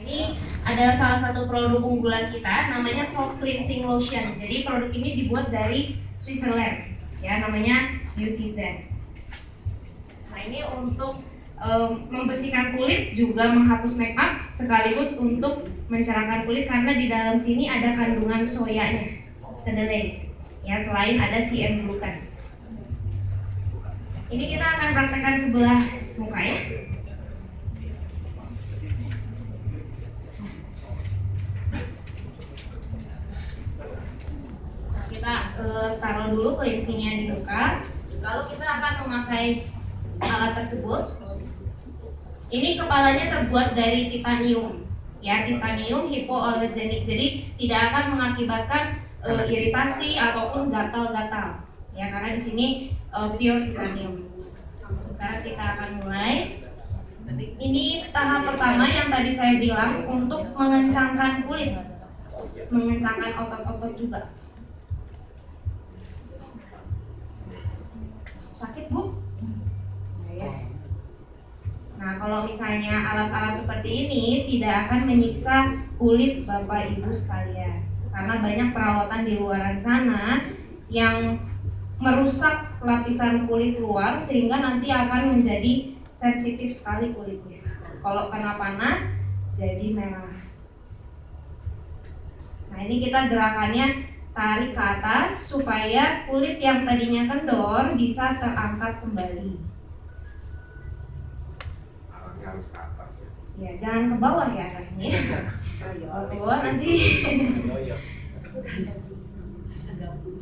Ini adalah salah satu produk unggulan kita, namanya Soft Cleansing Lotion. Jadi produk ini dibuat dari Switzerland, ya, namanya Beautyzen. Nah, ini untuk membersihkan kulit, juga menghapus make up, sekaligus untuk mencerahkan kulit karena di dalam sini ada kandungan soyanya, kedelai. Ya, selain ada CM gluten. Ini kita akan praktekkan sebelah muka ya. Kita taruh dulu cleansingnya di muka, lalu kita akan memakai alat tersebut. Ini kepalanya terbuat dari titanium, ya, titanium hypoallergenic, jadi tidak akan mengakibatkan iritasi ataupun gatal-gatal, ya, karena di sini pure titanium. Sekarang kita akan mulai. Ini tahap pertama yang tadi saya bilang untuk mengencangkan kulit, mengencangkan otot-otot juga. Sakit, Bu? Nah, kalau misalnya alat-alat seperti ini tidak akan menyiksa kulit Bapak Ibu sekalian, karena banyak perawatan di luaran sana yang merusak lapisan kulit luar sehingga nanti akan menjadi sensitif sekali kulitnya. Kalau kena panas jadi merah. Nah, ini kita gerakannya tarik ke atas supaya kulit yang tadinya kendor bisa terangkat kembali. Arahnya harus ke atas ya. Ya, jangan ke bawah ya arahnya. Kalau ke bawah nanti.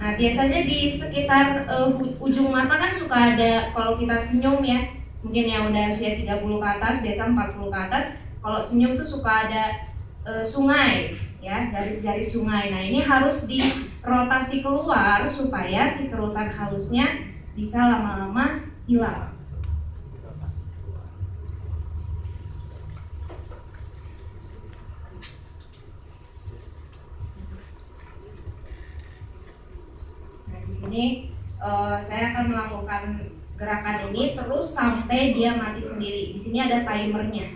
Nah, biasanya di sekitar ujung mata kan suka ada, kalau kita senyum ya, mungkin yang udah usia 30 ke atas, biasa 40 ke atas, kalau senyum tuh suka ada sungai, ya, garis-garis sungai. Nah, ini harus dirotasi keluar supaya si kerutan halusnya bisa lama-lama hilang. Ini saya akan melakukan gerakan ini terus sampai dia mati sendiri. Di sini ada timernya,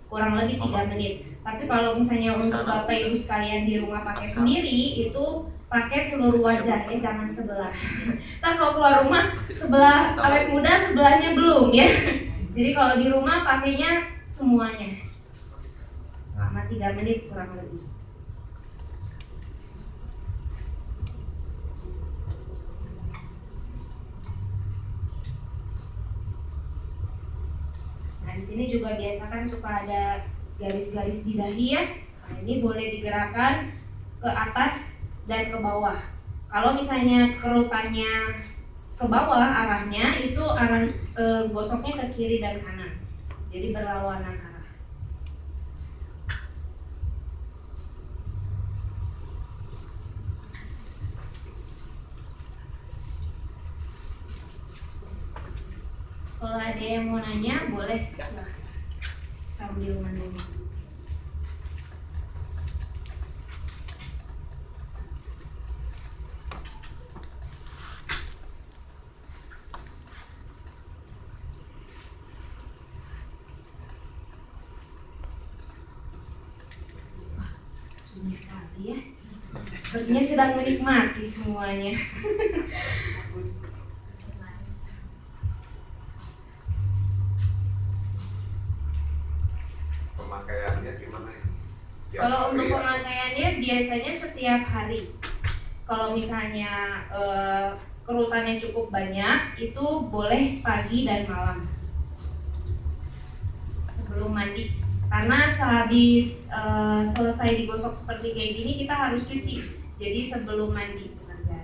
kurang lebih 3 menit. Tapi kalau misalnya untuk Bapak Ibu sekalian di rumah pakai sendiri, itu pakai seluruh wajah ya, jangan sebelah. Nah, kalau keluar rumah sebelah awet muda, sebelahnya belum ya. Jadi kalau di rumah pakainya semuanya selama 3 menit kurang lebih. Nah, di sini juga biasa kan suka ada garis-garis di dahi ya. Nah, ini boleh digerakkan ke atas dan ke bawah. Kalau misalnya kerutannya ke bawah arahnya, itu arah gosoknya ke kiri dan kanan. Jadi berlawanan arah. Kalau ada yang mau nanya, boleh silahkan sambil menunggu. Wah, sunyi sekali ya. Sepertinya sedang menikmati semuanya. Pemakaiannya gimana ya? Kalau untuk pemakaiannya biasanya setiap hari. Kalau misalnya kerutannya cukup banyak, itu boleh pagi dan malam sebelum mandi. Karena sehabis selesai digosok seperti kayak gini, kita harus cuci. Jadi sebelum mandi bekerja.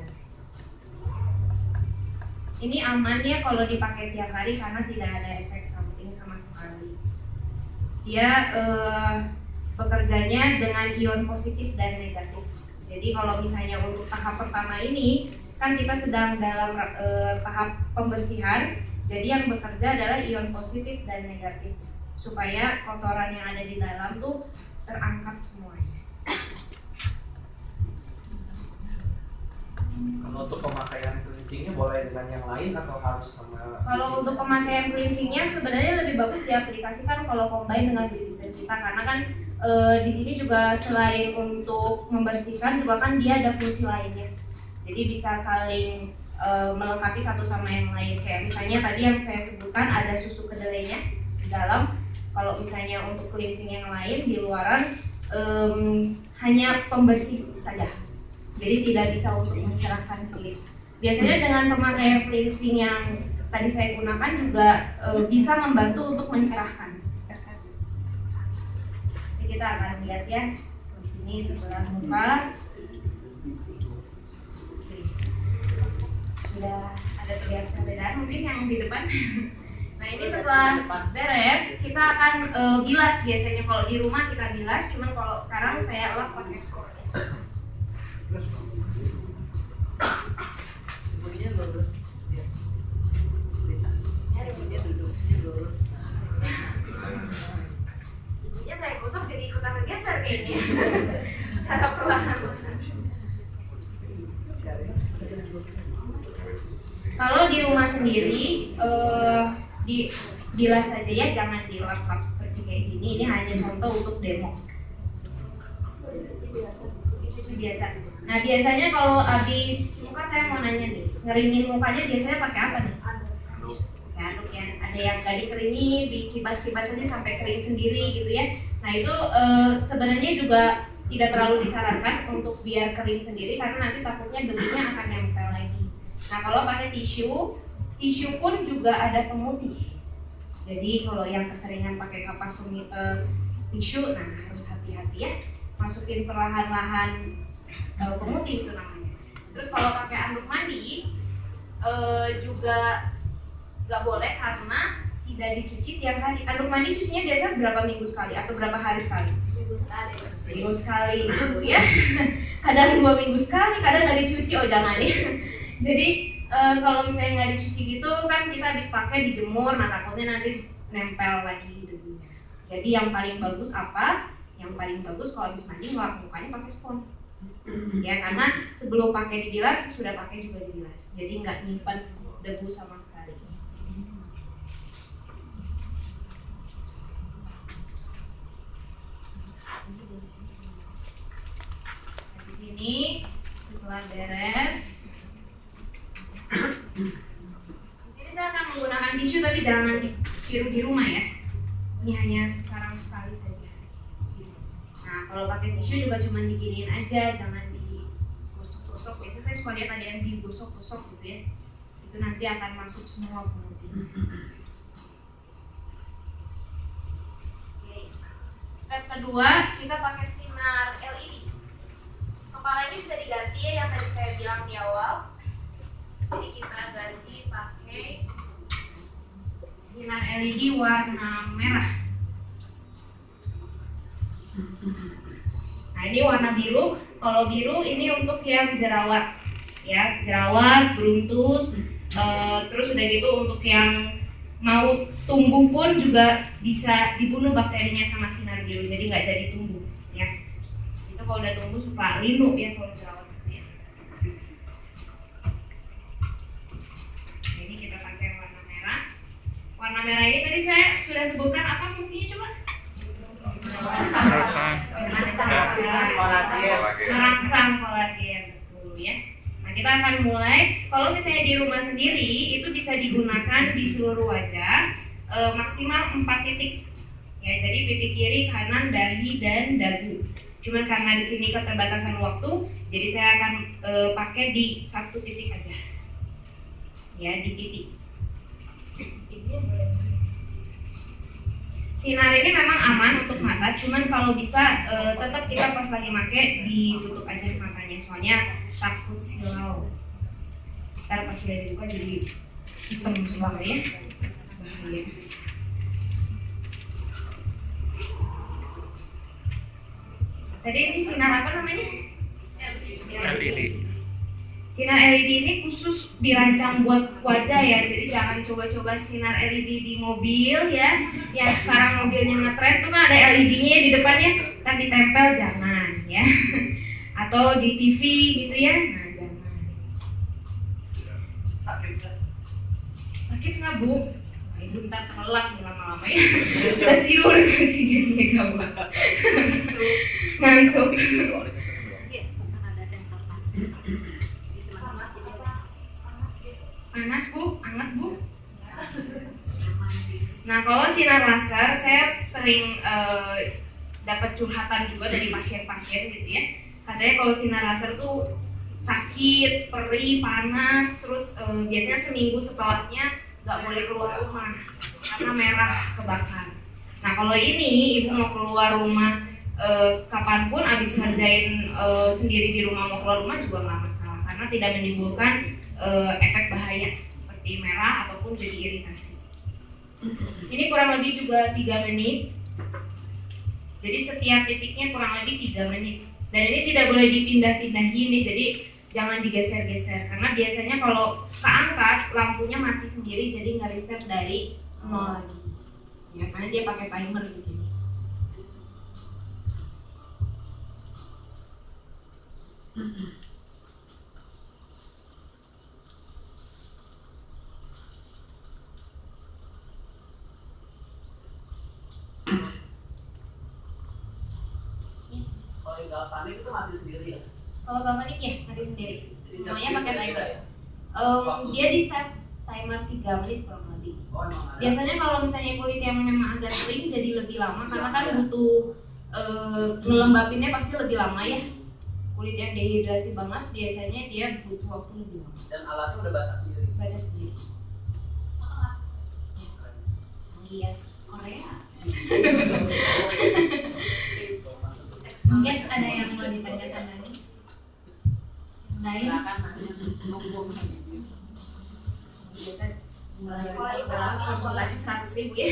Ini aman ya kalau dipakai tiap hari karena tidak ada efek samping sama sekali. Dia bekerjanya dengan ion positif dan negatif. Jadi kalau misalnya untuk tahap pertama ini kan kita sedang dalam tahap pembersihan. Jadi yang bekerja adalah ion positif dan negatif supaya kotoran yang ada di dalam tuh terangkat semuanya. Kalau untuk pemakaian cleansingnya boleh dengan yang lain atau harus sama? Kalau untuk pemakaian cleansingnya sebenarnya lebih bagus diaplikasikan kalau combine dengan Beautyzen kita, karena kan di sini juga selain untuk membersihkan juga kan dia ada fungsi lainnya. Jadi bisa saling melengkapi satu sama yang lain. Kayak misalnya tadi yang saya sebutkan ada susu kedelainya di dalam. Kalau misalnya untuk cleansing yang lain di luaran hanya pembersih saja. Jadi tidak bisa untuk mencerahkan kulit. Biasanya dengan pemakaian cleansing yang tadi saya gunakan juga bisa membantu untuk mencerahkan. Jadi kita akan lihat ya di sini sebelah muka sudah ada terlihat perbedaan mungkin yang di depan. Nah ini setelah beres kita akan bilas. Biasanya kalau di rumah kita bilas, cuman kalau sekarang saya lap pakai skor. Bunyinya lurus. Bunyinya duduknya lurus. Ibunya saya gosok jadi ikutan bergeser kayaknya. Secara perlahan. Kalau di rumah sendiri dibilas saja ya, jangan dilap-lap seperti kayak gini. Ini hanya contoh untuk demo. Cuci biasa. Nah biasanya kalau habis cuci muka saya mau nanya nih, ngeringin mukanya biasanya pakai apa nih? Aduk ya. Ada yang nggak dikeringin, dikibas-kibas aja sampai kering sendiri gitu ya. Nah itu sebenarnya juga tidak terlalu disarankan untuk biar kering sendiri karena nanti takutnya debunya akan nempel lagi. Nah kalau pakai tisu pun juga ada pemutih. Jadi kalau yang keseringan pakai kapas tisu, nah harus hati-hati ya. Masukin perlahan-lahan pemutih itu namanya. Terus kalau pakai anduk mandi juga nggak boleh karena tidak dicuci tiap hari. Anduk mandi cucinya biasa berapa minggu sekali atau berapa hari sekali? Minggu sekali gitu ya. Kadang 2 minggu sekali, kadang nggak dicuci. Oh jangan ya. Jadi kalau misalnya nggak dicuci gitu kan kita habis pakai dijemur, nah takutnya nanti nempel lagi debunya. Jadi yang paling bagus apa? Yang paling bagus kalau habis mandi ngelap mukanya pakai spons. Ya karena sebelum pakai dibilas sudah pakai juga dibilas. Jadi nggak nyimpan debu sama sekali. Di sini setelah beres. Di sini saya akan menggunakan tisu tapi jangan ditiru di rumah ya. Ini hanya sekarang sekali saja. Nah kalau pakai tisu juga cuma diginiin aja, jangan digosok-gosok. Biasanya saya suka lihat ada yang digosok-gosok gitu ya. Itu nanti akan masuk semua pemutih. Oke. Step kedua kita pakai sinar LED. Kepala ini bisa diganti ya yang tadi saya bilang di awal. Jadi kita ganti pakai sinar LED warna merah. Nah ini warna biru. Kalau biru ini untuk yang jerawat, ya jerawat, beruntus. Terus udah gitu untuk yang mau tumbuh pun juga bisa dibunuh bakterinya sama sinar biru. Jadi nggak jadi tumbuh, ya. Bisa kalau udah tumbuh suka linu ya kalau jerawat. Warna merah ini tadi saya sudah sebutkan apa fungsinya coba? Merangsang kolagen, betul ya. Nah kita akan mulai. Kalau misalnya di rumah sendiri itu bisa digunakan di seluruh wajah maksimal 4 titik. Ya jadi pipi kiri, kanan, dahi dan dagu. Cuman karena di sini keterbatasan waktu, jadi saya akan pakai di 1 titik aja. Ya di pipi. Sinar ini memang aman untuk mata, cuman kalau bisa tetap kita pas lagi pakai ditutup aja matanya, soalnya takut silau. Ntar pas sudah dibuka jadi hitam semua ya, bahaya. Tadi ini sinar apa namanya? LED. Sinar LED ini khusus dirancang buat wajah ya, jadi jangan coba-coba sinar LED di mobil ya. Yang sekarang mobilnya ngetren tuh kan ada LED-nya di depannya, kan ditempel jangan ya. Atau di TV gitu ya, nah jangan. Sakit nggak bu? Nah, ibu ntar telak lama-lama ya. Sudah tidur jadinya gawat. Ngantuk. Iya, kan ada sensor panas. Cuma panas jadi Panas Bu, hangat Bu. Nah kalau sinar laser saya sering dapat curhatan juga dari pasien-pasien gitu ya. Katanya kalau sinar laser tuh sakit, perih, panas, terus biasanya seminggu setelahnya nggak boleh keluar rumah karena merah kebakar. Nah kalau ini ibu mau keluar rumah kapanpun, abis ngerjain sendiri di rumah, mau keluar rumah juga nggak masalah karena tidak menimbulkan efek bahaya seperti merah ataupun jadi iritasi. Ini kurang lebih juga 3 menit. Jadi setiap titiknya kurang lebih 3 menit. Dan ini tidak boleh dipindah-pindahin nih, jadi jangan digeser-geser karena biasanya kalau keangkat lampunya mati sendiri, jadi nggak reset dari nol lagi. Ya, karena dia pakai timer di sini. Kalau yang galvanik itu mati sendiri ya? Kalau galvanik ya mati sendiri. Semuanya pakai timer. Ya? Dia di set timer 3 menit kurang lebih. Oh, emang ada. Biasanya kalau misalnya kulit yang memang agak kering jadi lebih lama karena kan butuh ngelembapinnya pasti lebih lama ya. Kulit yang dehidrasi banget biasanya dia butuh waktu lebih lama. Dan alatnya udah baca sendiri. Baca sendiri. Canggih ya, Korea. Mungkin ada yang mau ditanyakan lagi? Lain? Biasa konsultasi 100.000 ya,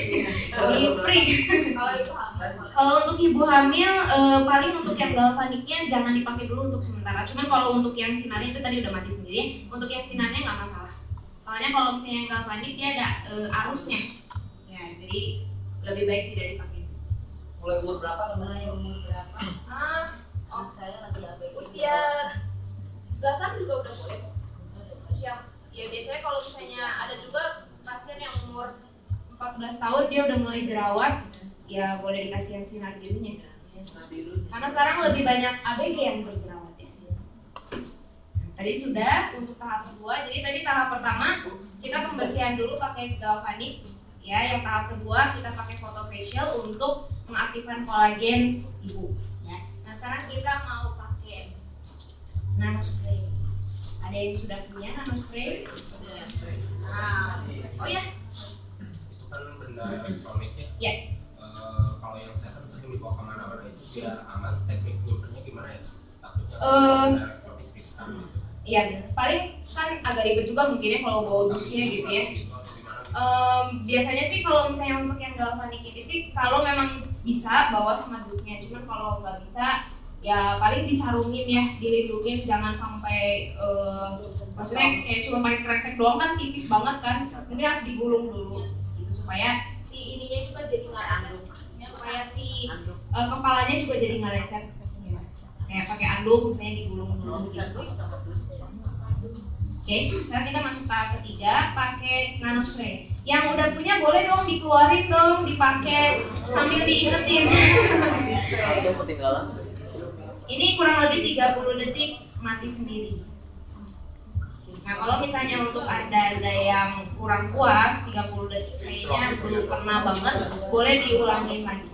jadi free. Kalau untuk ibu hamil, paling untuk yang galvaniknya jangan dipakai dulu untuk sementara. Cuman kalau untuk yang sinarnya itu tadi udah mati sendiri. Untuk yang sinarnya nggak masalah. Soalnya kalau misalnya yang galvanik dia ada arusnya, ya jadi lebih baik tidak dipakai. Mulai umur berapa? mulai umur berapa? Saya lagi ABG. Usia belasan juga udah boleh. Ya biasanya kalau misalnya ada juga pasien yang umur 14 tahun dia udah mulai jerawat, ya boleh dikasih yang sinar birunya. Karena sekarang lebih banyak ABG yang berjerawat ya. Tadi sudah untuk tahap kedua. Jadi tadi tahap pertama kita pembersihan dulu pakai galvanik. Ya, yang tahap kedua kita pakai photo facial untuk mengaktifkan kolagen ibu. Ya. Nah sekarang kita mau pakai nano spray. Ada yang sudah punya nano spray? Nah, oh ya? Itu kan benda elektroniknya. Ya. Kalau yang saya kan sering dibawa kemana-mana itu biar aman, teknik nyimpennya gimana ya? Takutnya benda elektronik pisah gitu. Iya, paling kan agak ribet juga mungkin ya kalau bawa dusnya gitu ya. Biasanya sih kalau misalnya untuk yang galvanik ini sih kalau memang bisa bawa sama dusnya, cuman kalau nggak bisa ya paling disarungin ya, dilindungin, jangan sampai maksudnya kayak cuma pakai kresek doang kan tipis banget kan, ini harus digulung dulu gitu, supaya si ininya juga jadi nggak lecet, supaya si kepalanya juga jadi nggak lecet ya. Kayak pakai anduk misalnya digulung dulu gitu. Oke, sekarang kita masuk tahap ketiga, pakai nano spray. Yang udah punya boleh dong dikeluarin dong, dipakai sambil diingetin. Itu ketinggalan. Ini kurang lebih 30 detik mati sendiri. Nah kalau misalnya untuk ada yang kurang puas, 30 detik kayaknya belum pernah banget, boleh diulangin lagi.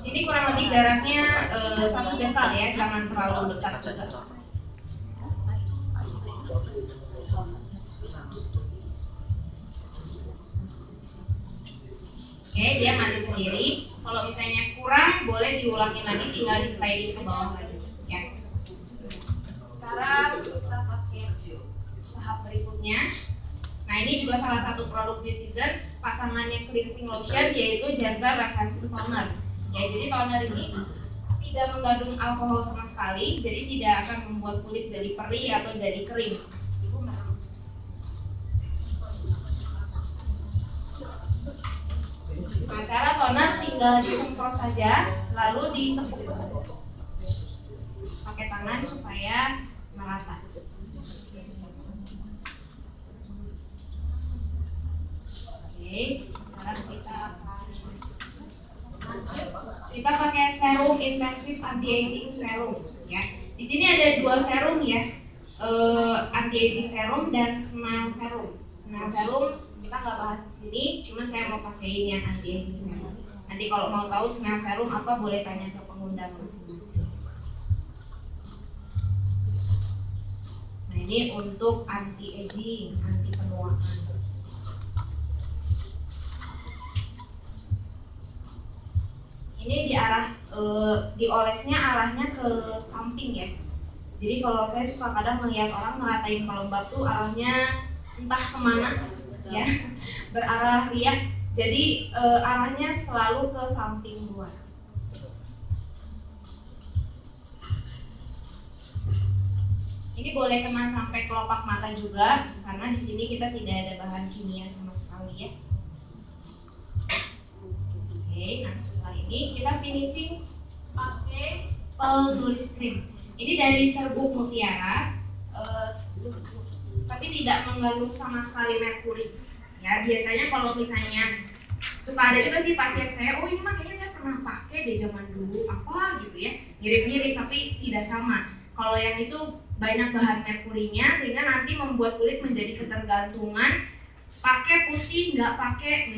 Ini kurang lebih jaraknya 1 jengkal ya, jangan terlalu dekat juga. Oke, dia mati sendiri. Kalau misalnya kurang, boleh diulangin lagi, tinggal di sliding ke bawah lagi. Ya. Sekarang kita pakai tahap berikutnya. Nah ini juga salah satu produk Beautyzen, pasangannya cleansing lotion yaitu Gentle Refreshing Toner. Ya, jadi toner ini tidak mengandung alkohol sama sekali, jadi tidak akan membuat kulit jadi perih atau jadi kering. Nah, cara toner tinggal disemprot saja, lalu ditepuk pakai tangan supaya merata. Oke, sekarang kita kita pakai serum intensif anti aging serum ya. Di sini ada 2 serum ya, anti aging serum dan smile serum. Smile serum kita nggak bahas di sini, cuman saya mau pakein yang anti aging serum. Nanti kalau mau tahu smile serum apa boleh tanya ke pengundang masing-masing. Nah ini untuk anti aging, anti penuaan. Ini diolesnya arahnya ke samping ya. Jadi kalau saya suka kadang melihat orang ngeratain pelembab tuh arahnya entah kemana ya, berarah riak. Jadi arahnya selalu ke samping luar. Ini boleh kena sampai kelopak mata juga, karena di sini kita tidak ada bahan kimia sama sekali ya. Oke, nah setelah ini kita finishing pakai penulis krim. Ini dari serbuk mutiara, tapi tidak mengandung sama sekali merkuri. Ya biasanya kalau misalnya suka ada juga sih pasien saya, oh ini mah kayaknya saya pernah pakai deh zaman dulu apa gitu ya, mirip-mirip tapi tidak sama. Kalau yang itu banyak bahan merkurinya sehingga nanti membuat kulit menjadi ketergantungan, pakai putih nggak pakai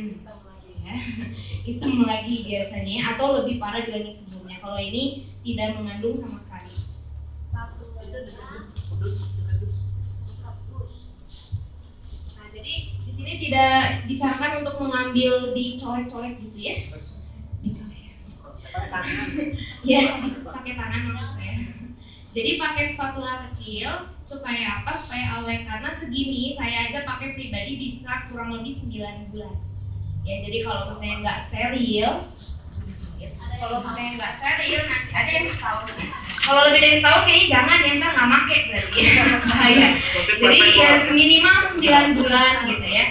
ya. Hitam lagi biasanya, atau lebih parah dibanding sebelumnya. Kalau ini tidak mengandung sama sekali. Nah, jadi di sini tidak disarankan untuk mengambil dicolek-colek gitu ya. Dicolek. Ya, pakai tangan maksud saya. Jadi pakai spatula kecil supaya apa? Supaya awet, karena segini saya aja pakai pribadi bisa kurang lebih 9 bulan. Ya, jadi kalau misalnya nggak steril, nanti ada yang setahun. Kalau lebih dari setahun kayaknya jangan ya, ntar nggak pakai berarti ya, bahaya. Jadi ya minimal 9 bulan gitu ya.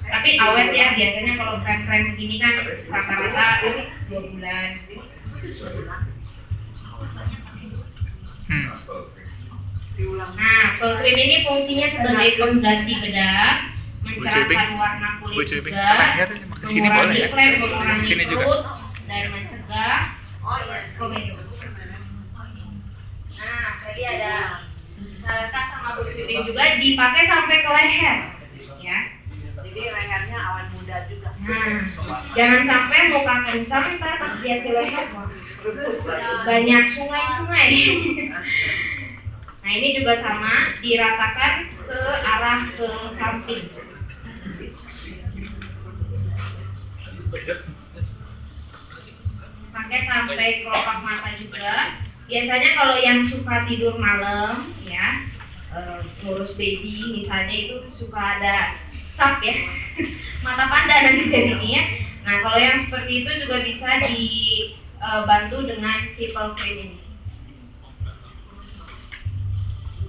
Tapi awet ya, biasanya kalau krem-krem begini kan rata-rata 2 bulan. Nah, full cream ini fungsinya sebagai pengganti bedak, mencerahkan warna kulit juga, mengurangi flek, mengurangi kerut, dan mencegah komedo. Nah, tadi ada disarankan sama Bu Suding juga dipakai sampai ke leher, ya. Jadi lehernya awet muda juga. Nah, jangan sampai muka kencang, ntar pas lihat di leher banyak sungai-sungai. Nah ini juga sama, diratakan searah ke samping. Pakai sampai kelopak mata juga. Biasanya kalau yang suka tidur malam, ya, ngurus baby misalnya itu suka ada cap ya, mata panda nanti jadinya ya. Nah kalau yang seperti itu juga bisa dibantu dengan simple cream ini.